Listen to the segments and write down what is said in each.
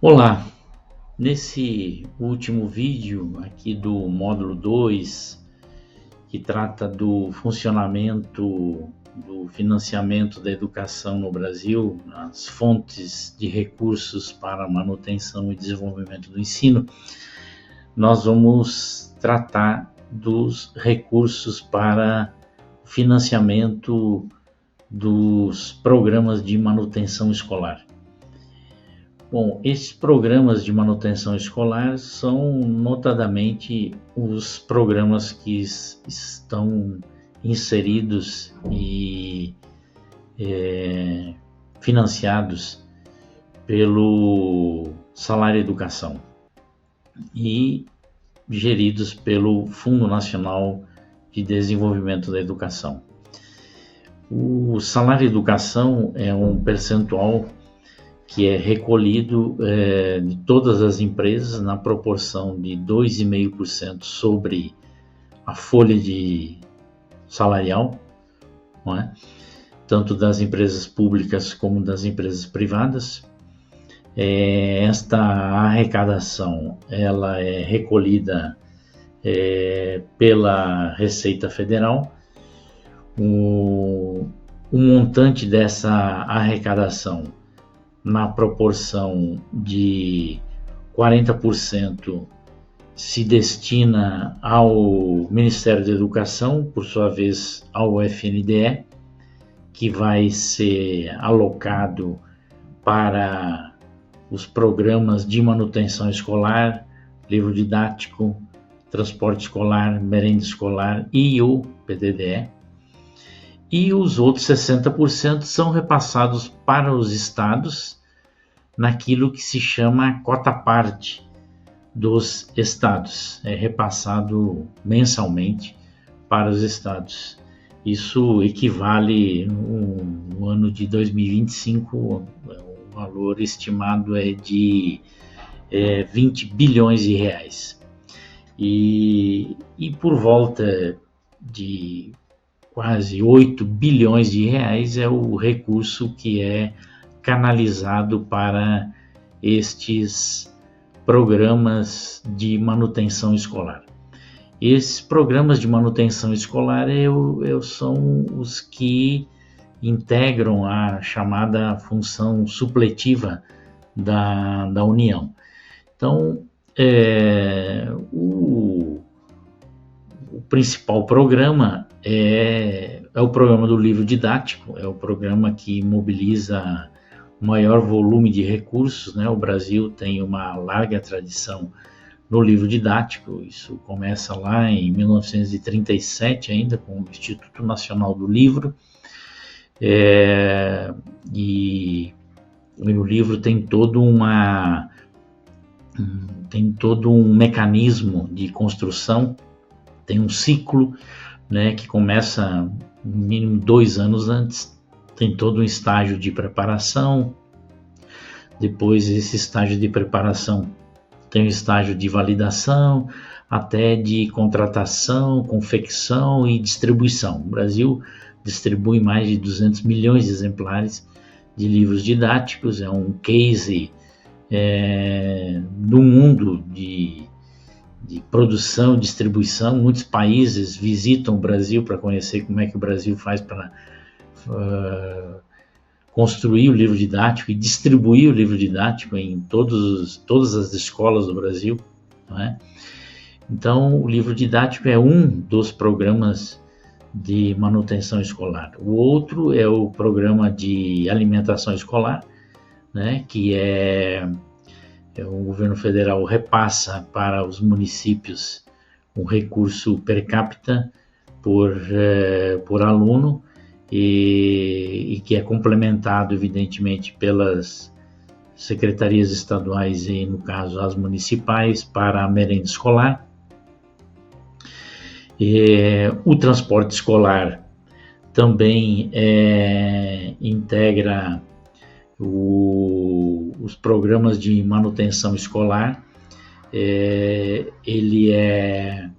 Olá, nesse último vídeo aqui do módulo 2, que trata do funcionamento do financiamento da educação no Brasil, as fontes de recursos para a manutenção e desenvolvimento do ensino, nós vamos tratar dos recursos para financiamento dos programas de manutenção escolar. Bom, esses programas de manutenção escolar são notadamente os programas que estão inseridos e financiados pelo Salário Educação e geridos pelo Fundo Nacional de Desenvolvimento da Educação. O Salário Educação é um percentual que é recolhido de todas as empresas na proporção de 2,5% sobre a folha salarial, não é? Tanto das empresas públicas como das empresas privadas. Esta arrecadação ela é recolhida pela Receita Federal. O montante dessa arrecadação, na proporção de 40%, se destina ao Ministério da Educação, por sua vez ao FNDE, que vai ser alocado para os programas de manutenção escolar, livro didático, transporte escolar, merenda escolar e o PDDE. E os outros 60% são repassados para os estados naquilo que se chama a cota-parte dos estados. É repassado mensalmente para os estados. Isso equivale, no ano de 2025, o valor estimado é de 20 bilhões de reais. E por volta de quase 8 bilhões de reais é o recurso que é canalizado para estes programas de manutenção escolar. Esses programas de manutenção escolar são os que integram a chamada função supletiva da União. Então, o principal programa é o programa do livro didático, é o programa que mobiliza o maior volume de recursos, né? O Brasil tem uma larga tradição no livro didático, isso começa lá em 1937 ainda, com o Instituto Nacional do Livro, e o livro tem todo um mecanismo de construção, tem um ciclo, né, que começa no mínimo 2 anos antes, tem todo um estágio de preparação, depois esse estágio de preparação tem um estágio de validação, até de contratação, confecção e distribuição. O Brasil distribui mais de 200 milhões de exemplares de livros didáticos, é um case do mundo de produção, distribuição. Muitos países visitam o Brasil para conhecer como é que o Brasil faz para construir o livro didático e distribuir o livro didático em todas as escolas do Brasil, não é? Então, o livro didático é um dos programas de manutenção escolar. O outro é o programa de alimentação escolar, né, que o governo federal repassa para os municípios um recurso per capita por aluno e que é complementado, evidentemente, pelas secretarias estaduais e, no caso, as municipais para a merenda escolar. O transporte escolar também integra os programas de manutenção escolar. Ele é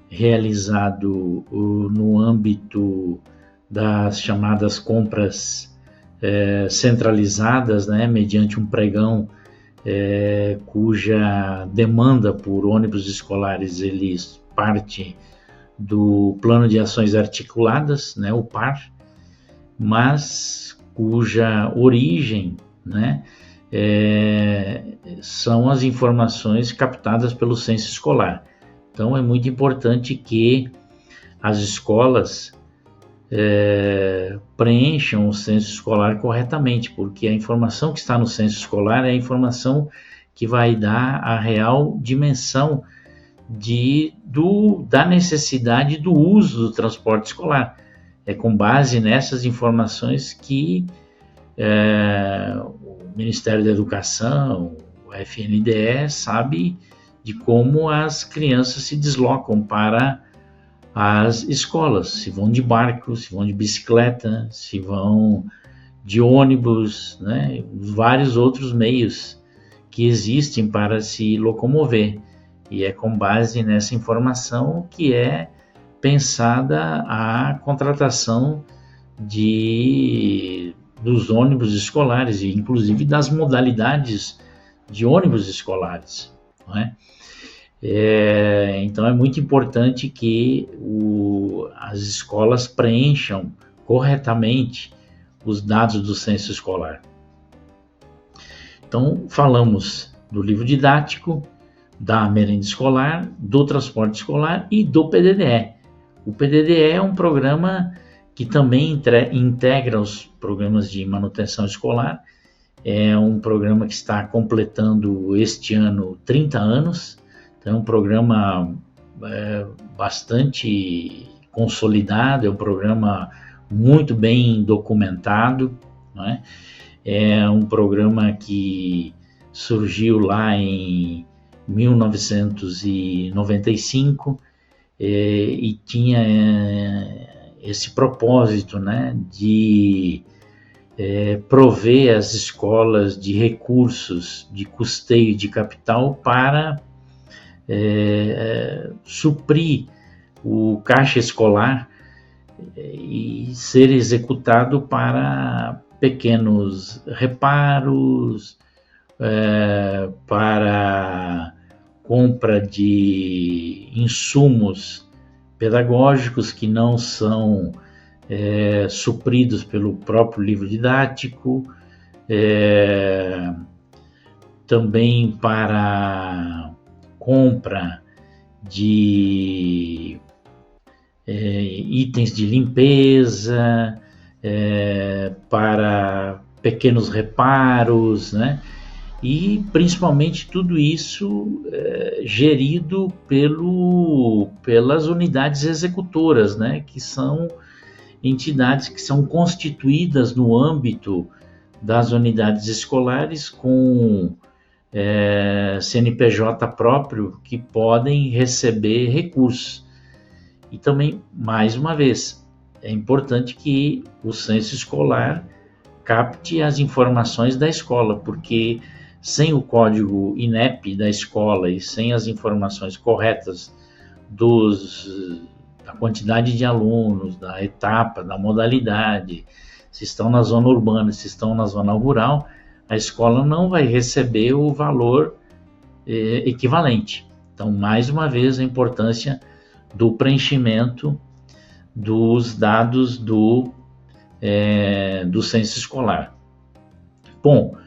realizado no âmbito das chamadas compras centralizadas, né, mediante um pregão cuja demanda por ônibus escolares eles parte do Plano de Ações Articuladas, né, o PAR, mas cuja origem, né, são as informações captadas pelo censo escolar. Então é muito importante que as escolas preencham o censo escolar corretamente, porque a informação que está no censo escolar é a informação que vai dar a real dimensão da necessidade do uso do transporte escolar. É com base nessas informações que o Ministério da Educação, o FNDE, sabe de como as crianças se deslocam para as escolas, se vão de barco, se vão de bicicleta, se vão de ônibus, né? Vários outros meios que existem para se locomover. E é com base nessa informação que é pensada a contratação dos ônibus escolares, e inclusive das modalidades de ônibus escolares, não é? Então é muito importante que as escolas preencham corretamente os dados do censo escolar. Então falamos do livro didático, da merenda escolar, do transporte escolar e do PDDE. O PDDE é um programa que também integra os programas de manutenção escolar. É um programa que está completando este ano 30 anos. Então, é um programa bastante consolidado, é um programa muito bem documentado, não é? É um programa que surgiu lá em 1995 e tinha esse propósito, né, de prover as escolas de recursos de custeio de capital para suprir o caixa escolar e ser executado para pequenos reparos, para compra de insumos pedagógicos que não são supridos pelo próprio livro didático, também para compra de itens de limpeza, para pequenos reparos, né? E principalmente tudo isso gerido pelas unidades executoras, né? Que são entidades que são constituídas no âmbito das unidades escolares com CNPJ próprio, que podem receber recursos. E também, mais uma vez, é importante que o censo escolar capte as informações da escola, porque sem o código INEP da escola e sem as informações corretas da quantidade de alunos, da etapa, da modalidade, se estão na zona urbana, se estão na zona rural, a escola não vai receber o valor equivalente. Então, mais uma vez, a importância do preenchimento dos dados do censo escolar. Bom,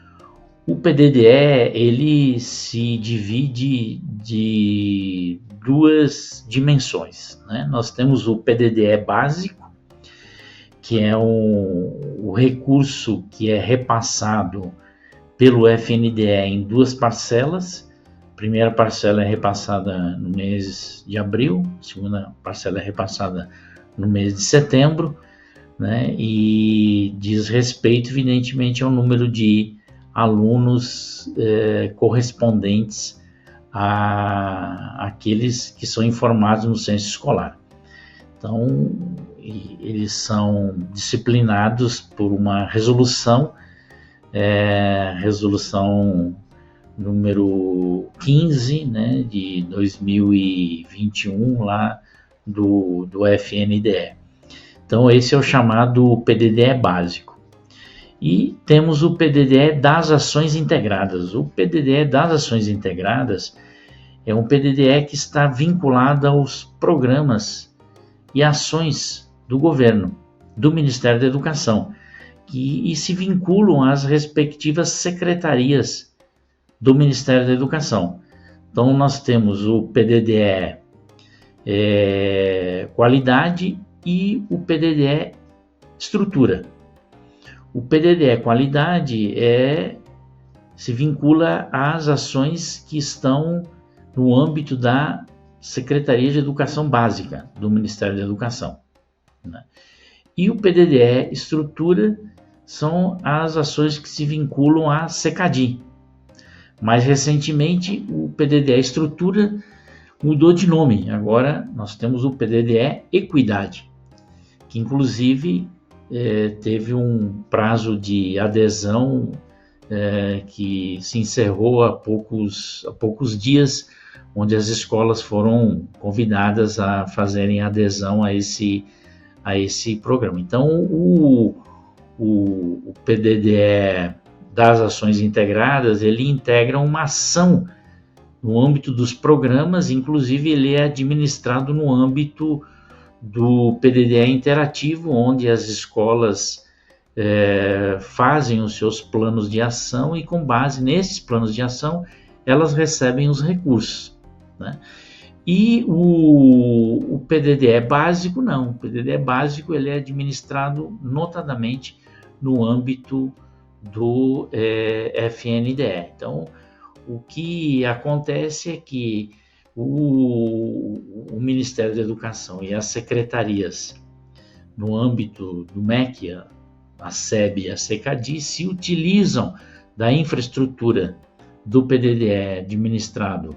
o PDDE ele se divide de duas dimensões, né? Nós temos o PDDE básico, que é o recurso que é repassado pelo FNDE em duas parcelas. A primeira parcela é repassada no mês de abril, a segunda parcela é repassada no mês de setembro, né? E diz respeito, evidentemente, ao número de alunos correspondentes àqueles que são informados no censo escolar. Então, eles são disciplinados por uma resolução, resolução número 15, né, de 2021, lá do FNDE. Então, esse é o chamado PDDE básico. E temos o PDDE das ações integradas. O PDDE das ações integradas é um PDDE que está vinculado aos programas e ações do governo, do Ministério da Educação, e se vinculam às respectivas secretarias do Ministério da Educação. Então, nós temos o PDDE Qualidade e o PDDE Estrutura. O PDDE Qualidade se vincula às ações que estão no âmbito da Secretaria de Educação Básica do Ministério da Educação, né? E o PDDE Estrutura são as ações que se vinculam à SECADI. Mais recentemente, o PDDE Estrutura mudou de nome. Agora nós temos o PDDE Equidade, que inclusive teve um prazo de adesão que se encerrou há poucos dias, onde as escolas foram convidadas a fazerem adesão a esse programa. Então, o PDDE das ações integradas, ele integra uma ação no âmbito dos programas, inclusive ele é administrado no âmbito do PDDE interativo, onde as escolas fazem os seus planos de ação e, com base nesses planos de ação, elas recebem os recursos, né? E o PDDE básico não. O PDDE básico ele é administrado notadamente no âmbito do FNDE. Então, o que acontece é que o Ministério da Educação e as secretarias no âmbito do MEC, a SEB e a SECADI, se utilizam da infraestrutura do PDDE administrado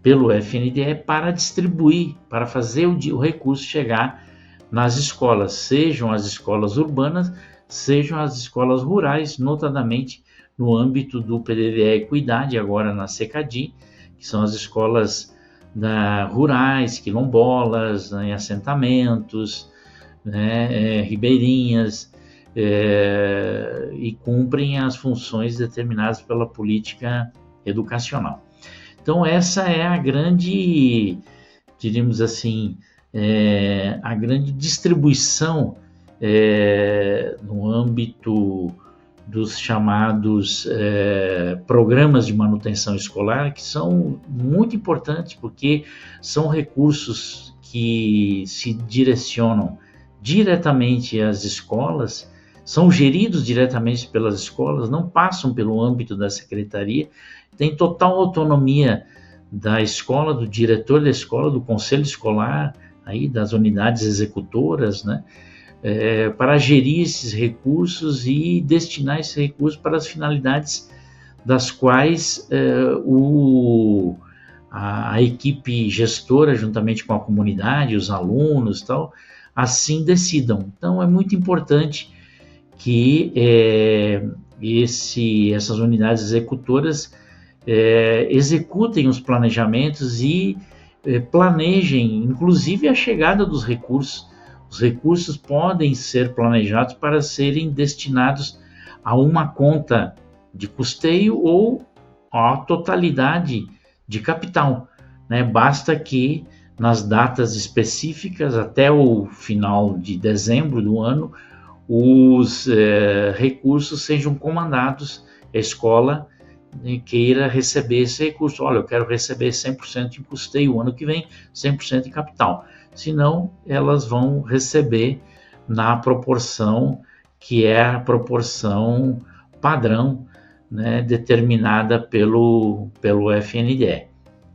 pelo FNDE para distribuir, para fazer o recurso chegar nas escolas, sejam as escolas urbanas, sejam as escolas rurais, notadamente no âmbito do PDDE Equidade, agora na SECADI, que são as escolas rurais, quilombolas, em assentamentos, né, ribeirinhas, e cumprem as funções determinadas pela política educacional. Então, essa é a grande, diríamos assim, a grande distribuição no âmbito dos chamados programas de manutenção escolar, que são muito importantes, porque são recursos que se direcionam diretamente às escolas, são geridos diretamente pelas escolas, não passam pelo âmbito da secretaria, tem total autonomia da escola, do diretor da escola, do conselho escolar, aí, das unidades executoras, né, para gerir esses recursos e destinar esses recursos para as finalidades das quais a equipe gestora, juntamente com a comunidade, os alunos e tal, assim decidam. Então, é muito importante que essas unidades executoras executem os planejamentos e planejem, inclusive, a chegada dos recursos. Os recursos podem ser planejados para serem destinados a uma conta de custeio ou à totalidade de capital, né? Basta que nas datas específicas, até o final de dezembro do ano, os recursos sejam comandados, a escola queira receber esse recurso. Olha, eu quero receber 100% de custeio o ano que vem, 100% de capital. Senão, elas vão receber na proporção que é a proporção padrão, né, determinada pelo FNDE,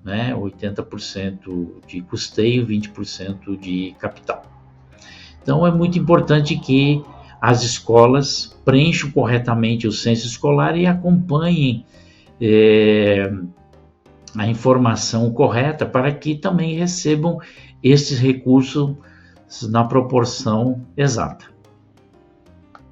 né, 80% de custeio, 20% de capital. Então, é muito importante que as escolas preencham corretamente o censo escolar e acompanhem a informação correta para que também recebam esses recursos na proporção exata.